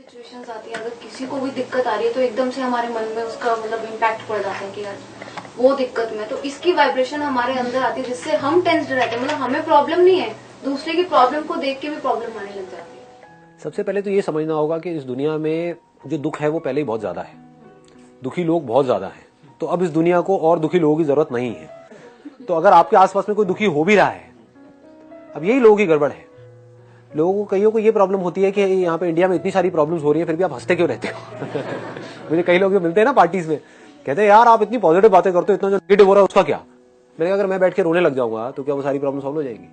Situations आती है, अगर किसी को भी दिक्कत आ रही है तो एकदम से हमारे मन में उसका मतलब इम्पैक्ट पड़ जाता है कि यार वो दिक्कत में, तो इसकी वाइब्रेशन हमारे अंदर आती है जिससे हम टेंस्ड रहते हैं। मतलब हमें प्रॉब्लम नहीं है, दूसरे की प्रॉब्लम को देख के भी प्रॉब्लम आने लग जाती है। सबसे पहले तो ये समझना होगा कि इस दुनिया में जो दुख है वो पहले ही बहुत ज्यादा है, दुखी लोग बहुत ज्यादा हैं, तो अब इस दुनिया को और दुखी लोगों की जरूरत नहीं है। तो अगर आपके आसपास में कोई दुखी हो भी रहा है, अब यही लोगों की गड़बड़ है। लोगों को कईयों को ये प्रॉब्लम होती है कि यहाँ पे इंडिया में इतनी सारी प्रॉब्लम्स हो रही है, फिर भी आप हंसते क्यों रहते हो। मुझे कई लोग मिलते हैं ना पार्टीज में, कहते हैं यार आप इतनी पॉजिटिव बातें करते हो, इतना जो नेगेटिव हो रहा है उसका क्या। मैंने अगर मैं बैठ के रोने लग जाऊंगा तो क्या वो सारी प्रॉब्लम सॉल्व हो जाएगी?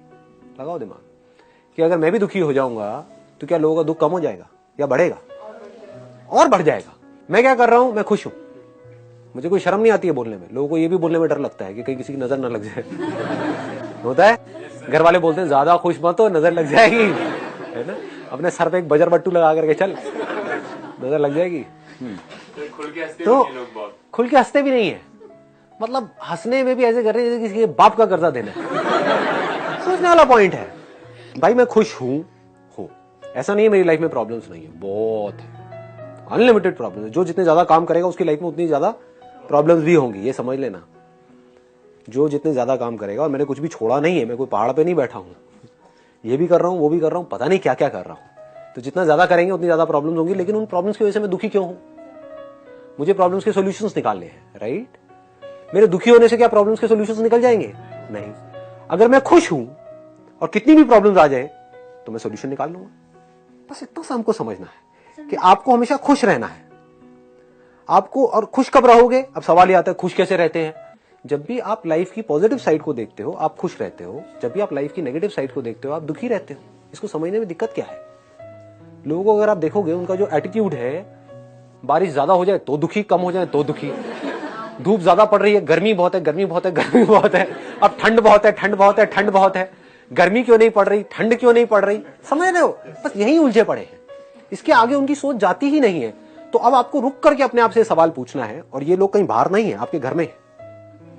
लगाओ दिमाग कि अगर मैं भी दुखी हो जाऊंगा तो क्या लोगों का दुख कम हो जाएगा या बढ़ेगा? और बढ़ जाएगा। मैं क्या कर रहा हूं, मैं खुश हूं, मुझे कोई शर्म नहीं आती है बोलने में। लोगों को ये भी बोलने में डर लगता है कि कहीं किसी की नजर ना लग जाए। होता है, घर वाले बोलते हैं ज्यादा खुश मत हो, नजर लग जाएगी, है ना। अपने सर पे एक बजर बट्टू लगा करके चल, नजर लग जाएगी। तो खुल के हंसते भी नहीं है, मतलब हंसने में भी ऐसे कर रहे हैं जैसे किसी के बाप का कर्जा देना है। सोचने वाला पॉइंट है भाई, मैं खुश हूं। ऐसा नहीं है मेरी लाइफ में प्रॉब्लम्स नहीं है, बहुत है, अनलिमिटेड प्रॉब्लम है। जो जितने ज्यादा काम करेगा उसकी लाइफ में उतनी ज्यादा प्रॉब्लम्स भी होंगी, ये समझ लेना। जो जितने ज्यादा काम करेगा, और मैंने कुछ भी छोड़ा नहीं है, मैं कोई पहाड़ पे नहीं बैठा हूं, ये भी कर रहा हूं वो भी कर रहा हूं, पता नहीं क्या क्या कर रहा हूं। तो जितना ज्यादा करेंगे उतनी ज्यादा प्रॉब्लम्स होंगी, लेकिन उन प्रॉब्लम्स की वजह से मैं दुखी क्यों हूं? मुझे प्रॉब्लम्स के सॉल्यूशंस निकालने हैं, राइट। मेरे दुखी होने से क्या प्रॉब्लम्स के सॉल्यूशंस निकल जाएंगे? नहीं। अगर मैं खुश हूं और कितनी भी प्रॉब्लम्स आ जाए तो मैं सॉल्यूशन निकाल लूंगा। बस इतना सा हमको समझना है कि आपको हमेशा खुश रहना है आपको। और खुश कब रहोगे? अब सवाल ये आता है खुश कैसे रहते हैं? जब भी आप लाइफ की पॉजिटिव साइड को देखते हो आप खुश रहते हो, जब भी आप लाइफ की नेगेटिव साइड को देखते हो आप दुखी रहते हो। इसको समझने में दिक्कत क्या है? लोगों को अगर आप देखोगे, उनका जो एटीट्यूड है, बारिश ज्यादा हो जाए तो दुखी, कम हो जाए तो दुखी, धूप ज्यादा पड़ रही है, गर्मी बहुत है, गर्मी बहुत है, गर्मी बहुत है, अब ठंड बहुत है, ठंड बहुत है, ठंड बहुत है, गर्मी क्यों नहीं पड़ रही, ठंड क्यों नहीं पड़ रही, समझ रहे हो? बस यही उलझे पड़े हैं, इसके आगे उनकी सोच जाती ही नहीं है। तो अब आपको रुक करके अपने आप से सवाल पूछना है, और ये लोग कहीं बाहर नहीं है, आपके घर में है,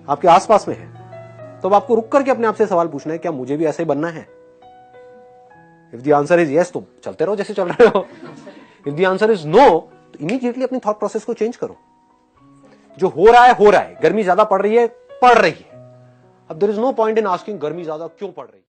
आपके आसपास में है। तो अब आपको रुक करके अपने आप से सवाल पूछना है, क्या मुझे भी ऐसे ही बनना है? If the answer is yes तो चलते रहो जैसे चल रहे हो। If the answer is no तो इमीडिएटली अपनी थॉट प्रोसेस को चेंज करो। जो हो रहा है हो रहा है, गर्मी ज्यादा पड़ रही है, पड़ रही है। अब there is no point in asking गर्मी ज्यादा क्यों पड़ रही है।